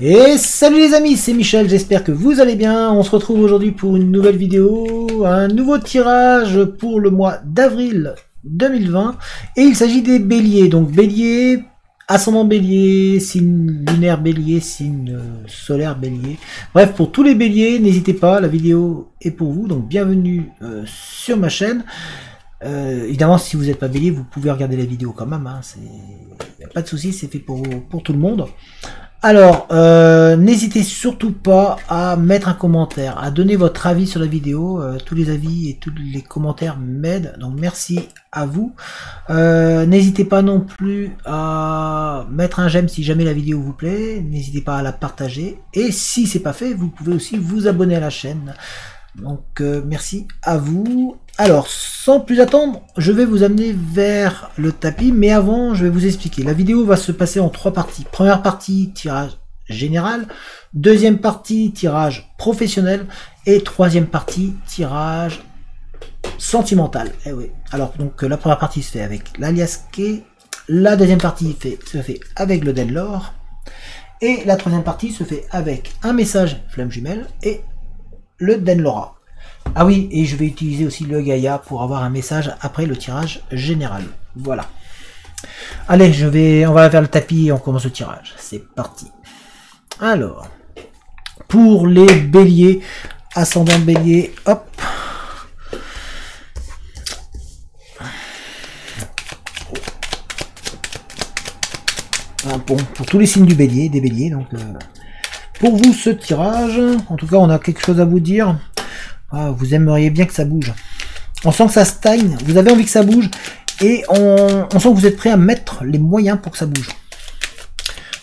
Et salut les amis, c'est Michel, j'espère que vous allez bien. On se retrouve aujourd'hui pour une nouvelle vidéo, un nouveau tirage pour le mois d'avril 2020. Et il s'agit des béliers, donc bélier, ascendant bélier, signe lunaire bélier, signe solaire bélier. Bref, pour tous les béliers, n'hésitez pas, la vidéo est pour vous, donc bienvenue sur ma chaîne. Évidemment, si vous n'êtes pas bélier, vous pouvez regarder la vidéo quand même, hein, y a pas de souci, c'est fait pour tout le monde. Alors, n'hésitez surtout pas à mettre un commentaire, à donner votre avis sur la vidéo. Tous les avis et tous les commentaires m'aident, donc merci à vous. N'hésitez pas non plus à mettre un j'aime si jamais la vidéo vous plaît. N'hésitez pas à la partager. Et si c'est pas fait, vous pouvez aussi vous abonner à la chaîne. Donc merci à vous. Alors sans plus attendre, je vais vous amener vers le tapis, mais avant je vais vous expliquer. La vidéo va se passer en 3 parties. Première partie, tirage général. Deuxième partie, tirage professionnel. Et troisième partie, tirage sentimental. Eh oui. Alors donc la première partie se fait avec l'alias key. La deuxième partie se fait avec le Denlore. Et la troisième partie se fait avec un message flamme jumelle et le Denlora. Ah oui, et je vais utiliser aussi le Gaïa pour avoir un message après le tirage général. Voilà. Allez, on va vers le tapis et on commence le tirage. C'est parti. Alors, pour les béliers, ascendant bélier, hop. Bon, pour tous les signes du bélier, des béliers, donc pour vous ce tirage, en tout cas on a quelque chose à vous dire. Ah, vous aimeriez bien que ça bouge. On sent que ça stagne, vous avez envie que ça bouge, et on sent que vous êtes prêt à mettre les moyens pour que ça bouge.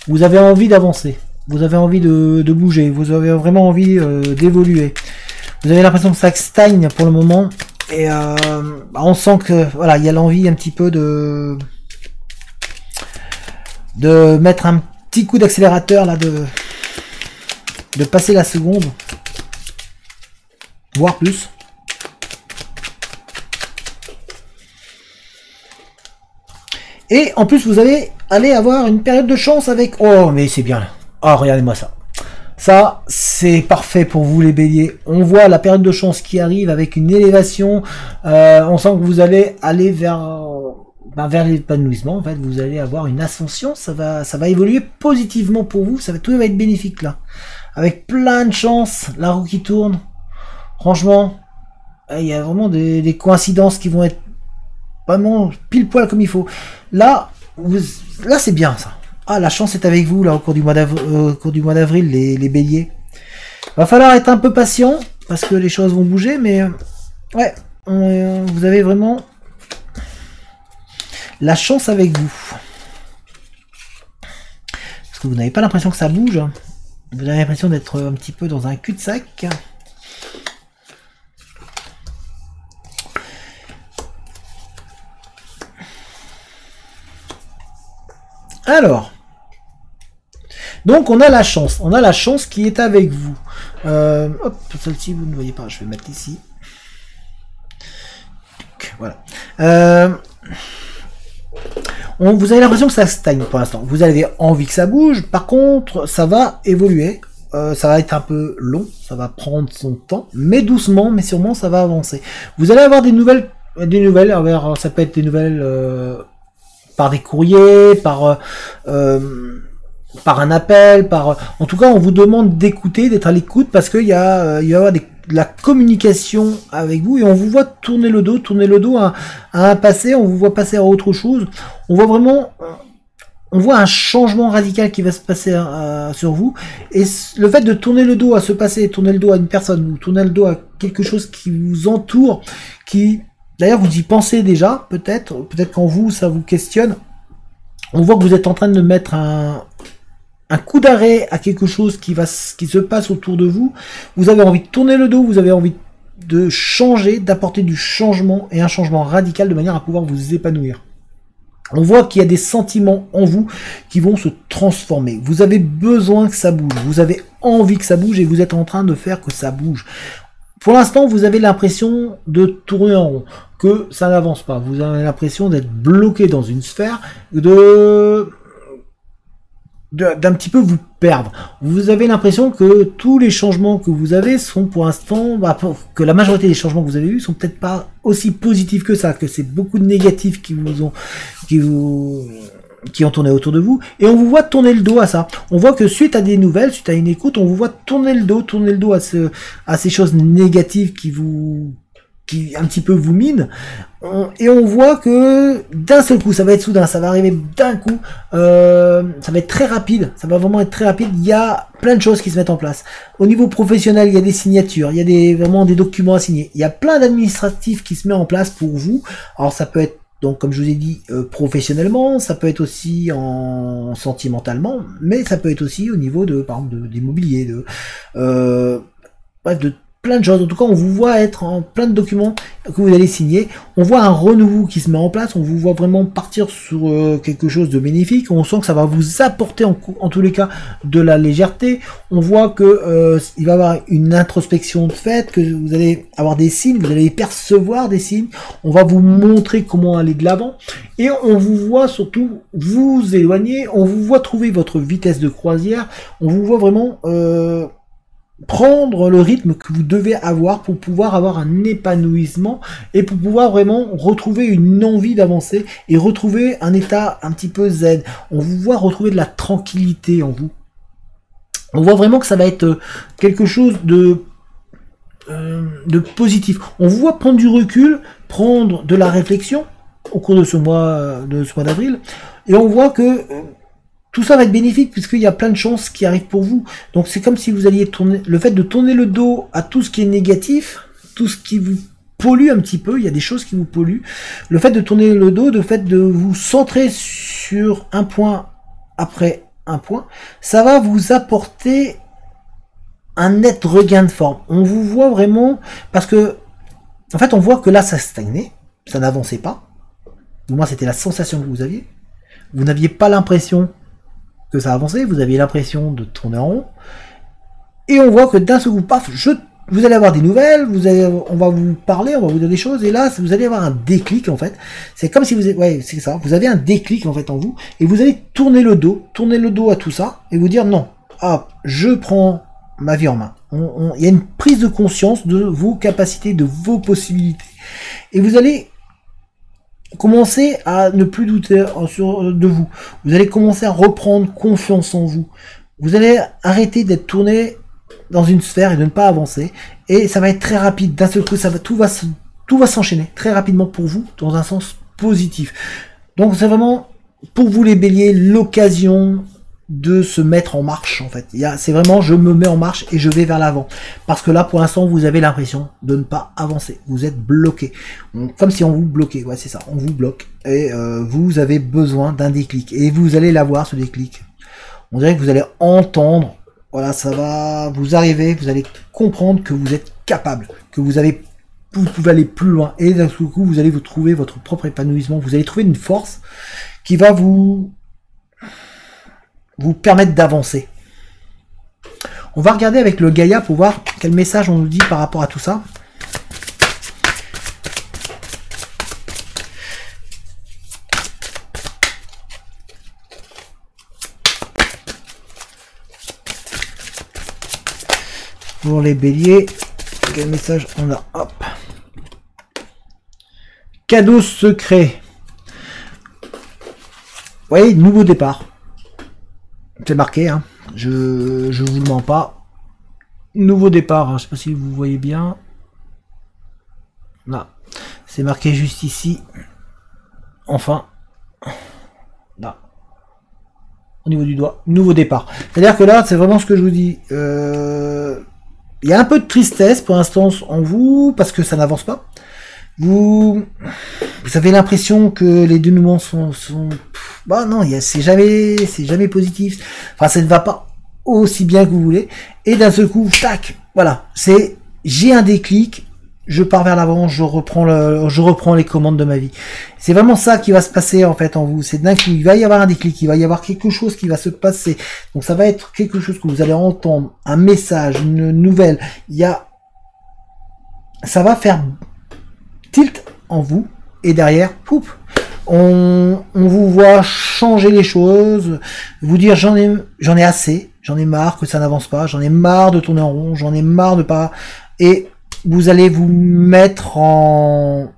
Vous avez envie d'avancer, vous avez envie de bouger, vous avez vraiment envie d'évoluer. Vous avez l'impression que ça stagne pour le moment, et on sent que voilà, il y a l'envie un petit peu de mettre un petit coup d'accélérateur là, de passer la seconde, voire plus. Et en plus, vous allez avoir une période de chance avec... Oh, mais c'est bien là. Oh, regardez-moi ça. Ça, c'est parfait pour vous les béliers. On voit la période de chance qui arrive avec une élévation. On sent que vous allez aller vers l'épanouissement. En fait, vous allez avoir une ascension. Ça va évoluer positivement pour vous. Tout va être bénéfique là. Avec plein de chance, la roue qui tourne. Franchement, il y a vraiment des coïncidences qui vont être vraiment pile poil comme il faut. Là c'est bien ça. Ah, la chance est avec vous là au cours du mois d'avril, les béliers. Va falloir être un peu patient parce que les choses vont bouger, mais ouais, vous avez vraiment la chance avec vous. Parce que vous n'avez pas l'impression que ça bouge. Vous avez l'impression d'être un petit peu dans un cul-de-sac. Alors, donc on a la chance qui est avec vous. Hop, celle-ci vous ne voyez pas, je vais mettre ici. Voilà. Vous avez l'impression que ça stagne pour l'instant. Vous avez envie que ça bouge. Par contre, ça va évoluer. Ça va être un peu long. Ça va prendre son temps. Mais doucement, mais sûrement, ça va avancer. Vous allez avoir des nouvelles. Alors, ça peut être des nouvelles par des courriers, par un appel. En tout cas, on vous demande d'écouter, d'être à l'écoute parce qu'il y va y avoir de la communication avec vous et on vous voit tourner le dos à un passé, on vous voit passer à autre chose. On voit un changement radical qui va se passer sur vous, et le fait de tourner le dos à ce passé, tourner le dos à une personne, ou tourner le dos à quelque chose qui vous entoure, qui d'ailleurs vous y pensez déjà, peut-être qu'en vous ça vous questionne. On voit que vous êtes en train de mettre un coup d'arrêt à quelque chose qui se passe autour de vous. Vous avez envie de tourner le dos, vous avez envie de changer, d'apporter du changement, et un changement radical de manière à pouvoir vous épanouir. On voit qu'il y a des sentiments en vous qui vont se transformer. Vous avez besoin que ça bouge, vous avez envie que ça bouge et vous êtes en train de faire que ça bouge. Pour l'instant, vous avez l'impression de tourner en rond, que ça n'avance pas. Vous avez l'impression d'être bloqué dans une sphère, d'un petit peu vous perdre. Vous avez l'impression que tous les changements que vous avez sont pour l'instant, que la majorité des changements que vous avez eus sont peut-être pas aussi positifs que ça, que c'est beaucoup de négatifs qui ont tourné autour de vous, et on vous voit tourner le dos à ça. On voit que suite à des nouvelles, suite à une écoute, on vous voit tourner le dos à ces choses négatives qui un petit peu vous minent, et on voit que d'un seul coup, ça va être soudain, ça va arriver d'un coup, ça va être très rapide, ça va vraiment être très rapide, il y a plein de choses qui se mettent en place. Au niveau professionnel, il y a des signatures, il y a vraiment des documents à signer, il y a plein d'administratifs qui se mettent en place pour vous. Alors ça peut être, donc comme je vous ai dit, professionnellement, ça peut être aussi en sentimentalement, mais ça peut être aussi au niveau de, par exemple, d'immobilier, bref, de plein de choses. En tout cas, on vous voit être en plein de documents que vous allez signer. On voit un renouveau qui se met en place. On vous voit vraiment partir sur quelque chose de bénéfique. On sent que ça va vous apporter en tous les cas de la légèreté. On voit que il va y avoir une introspection de fait, que vous allez avoir des signes, vous allez percevoir des signes. On va vous montrer comment aller de l'avant. Et on vous voit surtout vous éloigner. On vous voit trouver votre vitesse de croisière. On vous voit vraiment prendre le rythme que vous devez avoir pour pouvoir avoir un épanouissement et pour pouvoir vraiment retrouver une envie d'avancer et retrouver un état un petit peu zen. On vous voit retrouver de la tranquillité en vous. On voit vraiment que ça va être quelque chose de positif. On vous voit prendre du recul, prendre de la réflexion au cours de ce mois d'avril, et on voit que tout ça va être bénéfique puisqu'il y a plein de chances qui arrivent pour vous. Donc c'est comme si vous alliez tourner, le fait de tourner le dos à tout ce qui est négatif, tout ce qui vous pollue un petit peu, il y a des choses qui vous polluent. Le fait de tourner le dos, le fait de vous centrer sur un point après un point, ça va vous apporter un net regain de forme. On vous voit vraiment, parce que en fait on voit que là ça stagnait, ça n'avançait pas. Du moins c'était la sensation que vous aviez. Vous n'aviez pas l'impression que ça avançait, vous aviez l'impression de tourner en rond, et on voit que d'un seul coup, paf, vous allez avoir des nouvelles, on va vous parler, on va vous dire des choses, et là, vous allez avoir un déclic, en fait. C'est comme si c'est ça, vous avez un déclic, en fait, en vous, et vous allez tourner le dos à tout ça, et vous dire, non, hop, je prends ma vie en main. Il y a une prise de conscience de vos capacités, de vos possibilités, et vous allez commencez à ne plus douter de vous. Vous allez commencer à reprendre confiance en vous. Vous allez arrêter d'être tourné dans une sphère et de ne pas avancer. Et ça va être très rapide. D'un seul coup, tout va s'enchaîner très rapidement pour vous dans un sens positif. Donc c'est vraiment pour vous les béliers l'occasion de se mettre en marche en fait. C'est vraiment je me mets en marche et je vais vers l'avant. Parce que là pour l'instant vous avez l'impression de ne pas avancer. Vous êtes bloqué. Comme si on vous bloquait. Ouais c'est ça, on vous bloque. Et vous avez besoin d'un déclic. Et vous allez l'avoir ce déclic. On dirait que vous allez entendre. Voilà, ça va vous arriver. Vous allez comprendre que vous êtes capable. Que vous pouvez aller plus loin. Et d'un coup vous allez vous trouver votre propre épanouissement. Vous allez trouver une force qui va vous permettre d'avancer. On va regarder avec le Gaïa pour voir quel message on nous dit par rapport à tout ça. Pour les béliers, quel message on a? Hop. Cadeau secret. Vous voyez, nouveau départ. C'est marqué, hein. Je vous le mens pas. Nouveau départ, hein. Je sais pas si vous voyez bien. Là, c'est marqué juste ici. Enfin, là, au niveau du doigt, nouveau départ. C'est-à-dire que là, c'est vraiment ce que je vous dis. Il y a un peu de tristesse pour l'instant en vous parce que ça n'avance pas. Vous avez l'impression que les dénouements sont bah non, c'est jamais positif. Enfin, ça ne va pas aussi bien que vous voulez. Et d'un seul coup, tac, voilà, j'ai un déclic, je pars vers l'avant, je reprends les commandes de ma vie. C'est vraiment ça qui va se passer en fait en vous. C'est d'un coup, il va y avoir un déclic, il va y avoir quelque chose qui va se passer. Donc ça va être quelque chose que vous allez entendre, un message, une nouvelle. Ça va faire tilt en vous et derrière, poup, On vous voit changer les choses, vous dire j'en ai assez, j'en ai marre que ça n'avance pas, j'en ai marre de tourner en rond, j'en ai marre de pas... Et vous allez vous mettre en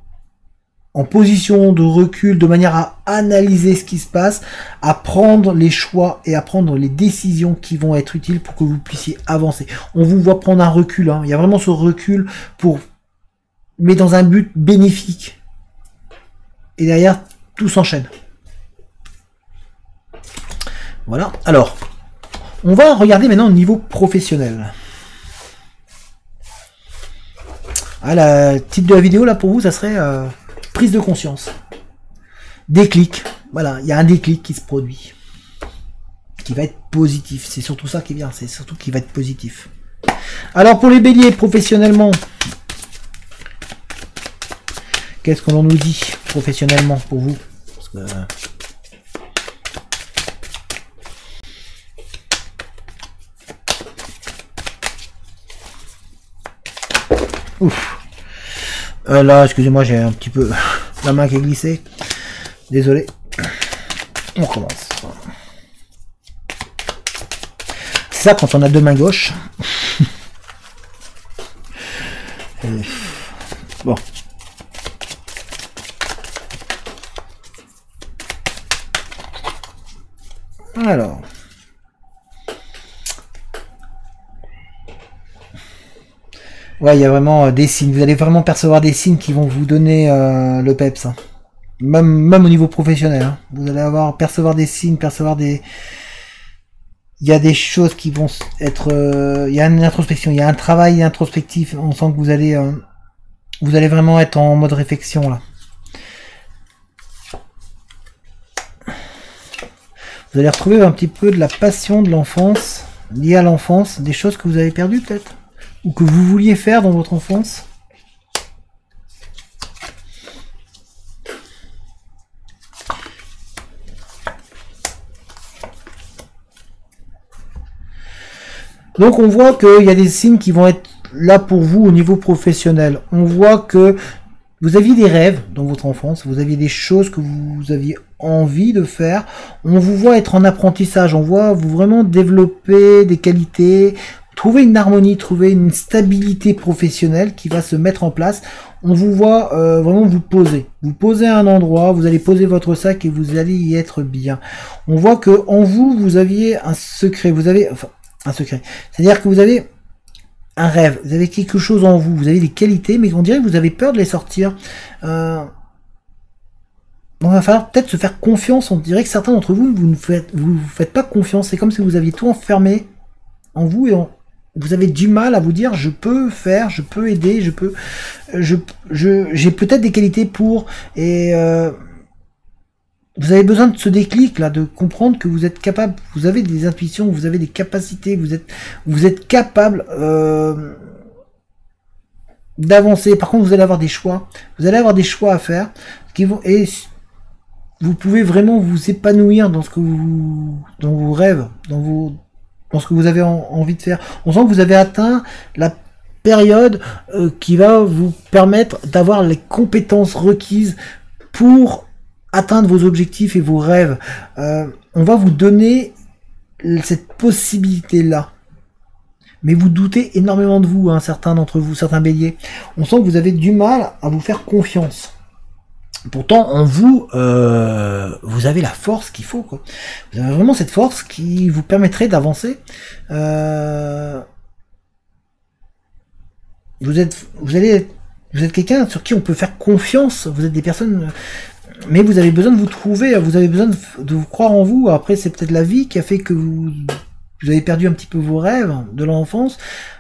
position de recul, de manière à analyser ce qui se passe, à prendre les choix et à prendre les décisions qui vont être utiles pour que vous puissiez avancer. On vous voit prendre un recul, hein. Il y a vraiment ce recul mais dans un but bénéfique. Et derrière, tout s'enchaîne. Voilà. Alors, on va regarder maintenant au niveau professionnel. Ah, le titre de la vidéo, là, pour vous, ça serait prise de conscience. Déclic. Voilà, il y a un déclic qui se produit. Qui va être positif. C'est surtout ça qui est bien. C'est surtout qui va être positif. Alors, pour les béliers, professionnellement, qu'est-ce qu'on nous dit professionnellement pour vous? Parce que... Ouf. Là, excusez-moi, j'ai un petit peu la main qui est glissée. Désolé. On commence. C'est ça quand on a deux mains gauches. Bon. Alors. Ouais, il y a vraiment des signes. Vous allez vraiment percevoir des signes qui vont vous donner le peps. Hein. Même au niveau professionnel. Hein. Vous allez percevoir des signes, percevoir des... Il y a des choses qui vont être... il y a une introspection, il y a un travail introspectif. On sent que vous allez vraiment être en mode réflexion là. Vous allez retrouver un petit peu de la passion de l'enfance, liée à l'enfance, des choses que vous avez perdues peut-être, ou que vous vouliez faire dans votre enfance. Donc on voit qu'il y a des signes qui vont être là pour vous au niveau professionnel. On voit que vous aviez des rêves dans votre enfance, vous aviez des choses que vous aviez envie de faire. On vous voit être en apprentissage, on voit vous vraiment développer des qualités, trouver une harmonie, trouver une stabilité professionnelle qui va se mettre en place. On vous voit vraiment vous poser. Vous posez à un endroit, vous allez poser votre sac et vous allez y être bien. On voit que en vous, vous aviez un secret, un secret. C'est-à-dire que vous avez un rêve, vous avez quelque chose en vous, vous avez des qualités, mais on dirait que vous avez peur de les sortir. On va falloir peut-être se faire confiance. On dirait que certains d'entre vous, vous faites pas confiance. C'est comme si vous aviez tout enfermé en vous et vous avez du mal à vous dire je peux faire, je peux aider, j'ai peut-être des qualités pour et vous avez besoin de ce déclic là, de comprendre que vous êtes capable, vous avez des intuitions, vous avez des capacités, vous êtes capable d'avancer. Par contre, vous allez avoir des choix. Vous allez avoir des choix à faire et vous pouvez vraiment vous épanouir dans dans vos rêves, dans ce que vous avez envie de faire. On sent que vous avez atteint la période qui va vous permettre d'avoir les compétences requises pour atteindre vos objectifs et vos rêves. On va vous donner cette possibilité-là. Mais vous doutez énormément de vous, hein, certains d'entre vous, certains béliers. On sent que vous avez du mal à vous faire confiance. Pourtant, en vous, vous avez la force qu'il faut, quoi. Vous avez vraiment cette force qui vous permettrait d'avancer. Vous êtes quelqu'un sur qui on peut faire confiance. Vous êtes des personnes... Mais vous avez besoin de vous trouver, vous avez besoin de vous croire en vous. Après, c'est peut-être la vie qui a fait que vous avez perdu un petit peu vos rêves de l'enfance.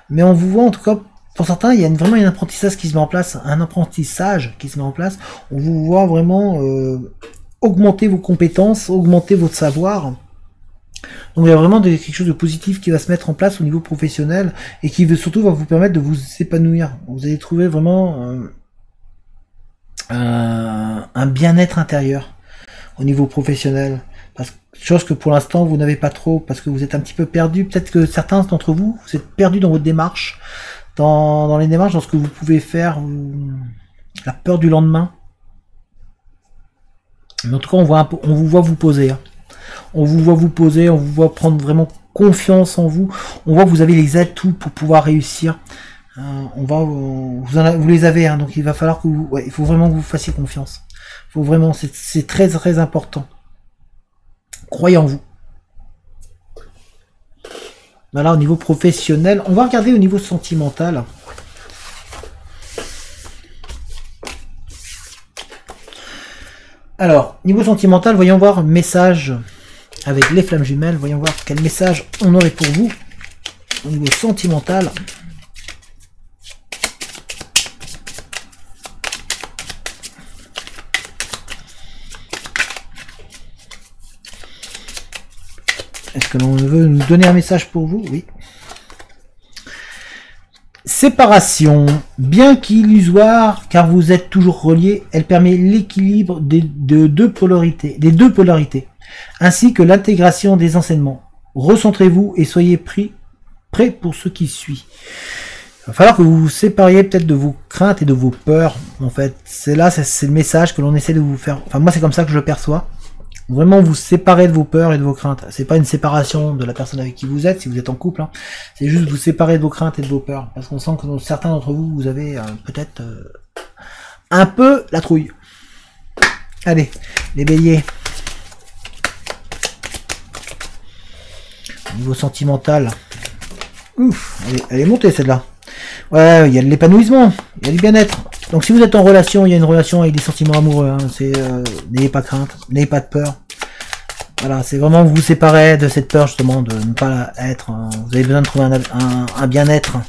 Mais on vous voit, en tout cas, pour certains, il y a vraiment un apprentissage qui se met en place. On vous voit vraiment augmenter vos compétences, augmenter votre savoir. Donc il y a vraiment quelque chose de positif qui va se mettre en place au niveau professionnel et qui surtout va vous permettre de vous épanouir. Vous allez trouver vraiment... un bien-être intérieur au niveau professionnel, chose que pour l'instant vous n'avez pas trop parce que vous êtes un petit peu perdu. Peut-être que certains d'entre vous êtes perdus dans votre démarche, dans les démarches, dans ce que vous pouvez faire, la peur du lendemain. Mais en tout cas, on vous voit vous poser. Hein. On vous voit vous poser, on vous voit prendre vraiment confiance en vous. On voit que vous avez les atouts pour pouvoir réussir. Vous les avez, hein, donc il va falloir que il faut vraiment que vous fassiez confiance. Faut vraiment, c'est très très important. Croyez en vous. Voilà, au niveau professionnel, on va regarder au niveau sentimental. Alors, niveau sentimental, voyons voir message avec les flammes jumelles. Voyons voir quel message on aurait pour vous au niveau sentimental. Est-ce que l'on veut nous donner un message pour vous? Oui. Séparation, bien qu'illusoire, car vous êtes toujours reliés, elle permet l'équilibre des deux polarités, ainsi que l'intégration des enseignements. Recentrez-vous et soyez prêts pour ce qui suit. Il va falloir que vous vous sépariez peut-être de vos craintes et de vos peurs. En fait, c'est le message que l'on essaie de vous faire. Enfin, moi, c'est comme ça que je le perçois. Vraiment vous séparer de vos peurs et de vos craintes. C'est pas une séparation de la personne avec qui vous êtes, si vous êtes en couple. Hein. C'est juste vous séparer de vos craintes et de vos peurs. Parce qu'on sent que certains d'entre vous, vous avez peut-être un peu la trouille. Allez, les béliers. Au niveau sentimental. Ouf, elle est montée celle-là. Ouais, il y a de l'épanouissement, il y a du bien-être. Donc si vous êtes en relation, il y a une relation avec des sentiments amoureux. Hein, n'ayez pas de crainte, n'ayez pas de peur. Voilà, c'est vraiment vous séparer de cette peur justement de ne pas être. Hein, vous avez besoin de trouver un bien-être.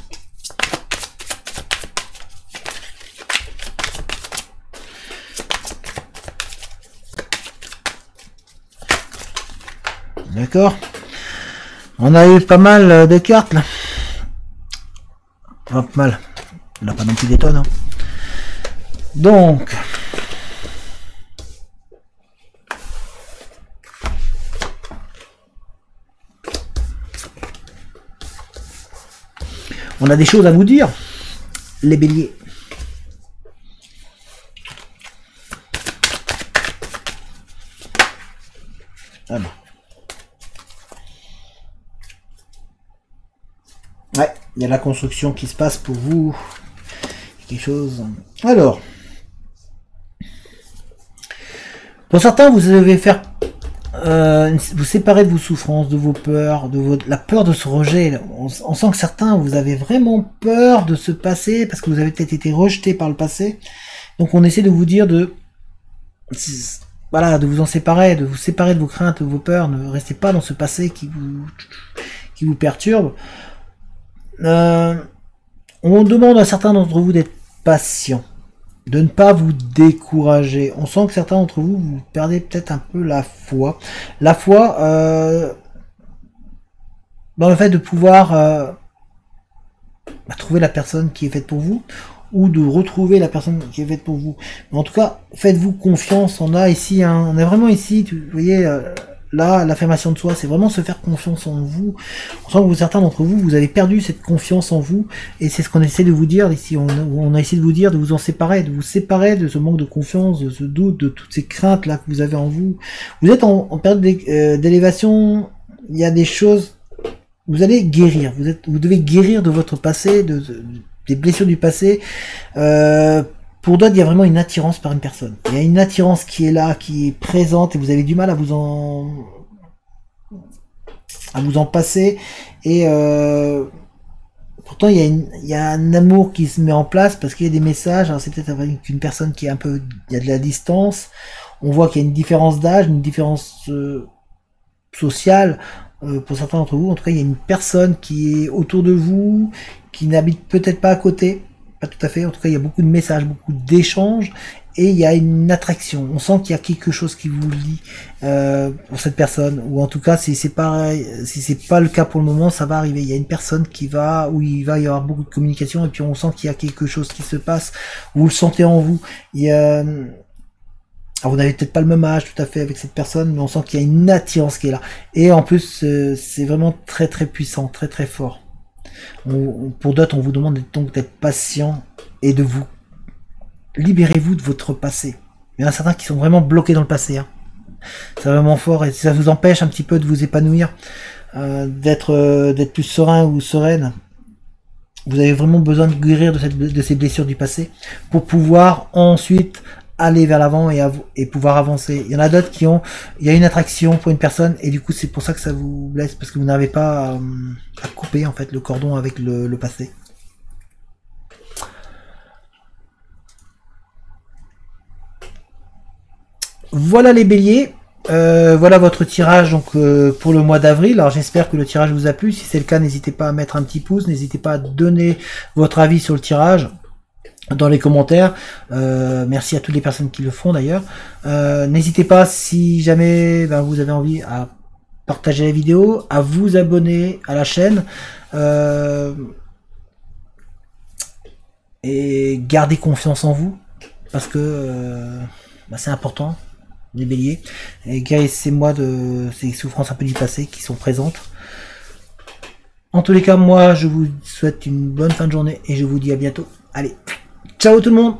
D'accord. On a eu pas mal de cartes là. Pas mal. On n'a pas non plus des tonnes. Hein. Donc. On a des choses à vous dire, les béliers. Alors. Ouais, il y a la construction qui se passe pour vous. Quelque chose. Alors. Pour certains, vous devez faire vous séparer de vos souffrances, de vos peurs, la peur de ce rejet. On sent que certains, vous avez vraiment peur de ce passé parce que vous avez peut-être été rejeté par le passé. Donc on essaie de vous dire de vous en séparer, de vous séparer de vos craintes, de vos peurs. Ne restez pas dans ce passé qui vous perturbe. On demande à certains d'entre vous d'être patients, de ne pas vous décourager. On sent que certains d'entre vous, vous perdez peut-être un peu la foi. La foi dans le fait de pouvoir trouver la personne qui est faite pour vous, ou de retrouver la personne qui est faite pour vous. Mais en tout cas, faites-vous confiance. On a ici, on est vraiment ici, vous voyez, là, l'affirmation de soi, c'est vraiment se faire confiance en vous. On sent que certains d'entre vous, vous avez perdu cette confiance en vous, et c'est ce qu'on essaie de vous dire ici. On a essayé de vous dire de vous en séparer, de vous séparer de ce manque de confiance, de ce doute, de toutes ces craintes là que vous avez en vous. Vous êtes en période d'élévation. Il y a des choses. Vous allez guérir. Vous devez guérir de votre passé, des blessures du passé. Pour d'autres, il y a vraiment une attirance par une personne. Il y a une attirance qui est là, qui est présente, et vous avez du mal à vous en passer. Et pourtant, il y a un amour qui se met en place parce qu'il y a des messages. Alors, c'est peut-être avec une personne qui est il y a de la distance. On voit qu'il y a une différence d'âge, une différence sociale. Pour certains d'entre vous, en tout cas, il y a une personne qui est autour de vous, qui n'habite peut-être pas à côté. Pas tout à fait, en tout cas il y a beaucoup de messages, beaucoup d'échanges, et il y a une attraction. On sent qu'il y a quelque chose qui vous lie pour cette personne, ou en tout cas si c'est pas le cas pour le moment, ça va arriver. Il y a une personne où il va y avoir beaucoup de communication, et puis on sent qu'il y a quelque chose qui se passe, vous le sentez en vous. Alors vous n'avez peut-être pas le même âge tout à fait avec cette personne, mais on sent qu'il y a une attirance qui est là. Et en plus, c'est vraiment très très puissant, très très fort. Pour d'autres, on vous demande donc d'être patient et de vous libérez-vous de votre passé. Il y en a certains qui sont vraiment bloqués dans le passé. Hein. C'est vraiment fort et ça vous empêche un petit peu de vous épanouir, d'être plus serein ou sereine. Vous avez vraiment besoin de guérir de ces blessures du passé pour pouvoir ensuite aller vers l'avant et pouvoir avancer. Il y en a d'autres qui ont, il y a une attraction pour une personne et du coup c'est pour ça que ça vous blesse parce que vous n'avez pas à couper en fait le cordon avec le passé. Voilà les béliers. Voilà votre tirage donc pour le mois d'avril. Alors j'espère que le tirage vous a plu. Si c'est le cas, n'hésitez pas à mettre un petit pouce, n'hésitez pas à donner votre avis sur le tirage dans les commentaires. Merci à toutes les personnes qui le font d'ailleurs. N'hésitez pas si jamais vous avez envie à partager la vidéo, à vous abonner à la chaîne et gardez confiance en vous parce que c'est important. Les béliers, et guérissez-moi de ces souffrances un peu du passé qui sont présentes. En tous les cas, moi je vous souhaite une bonne fin de journée et je vous dis à bientôt. Allez, ciao tout le monde!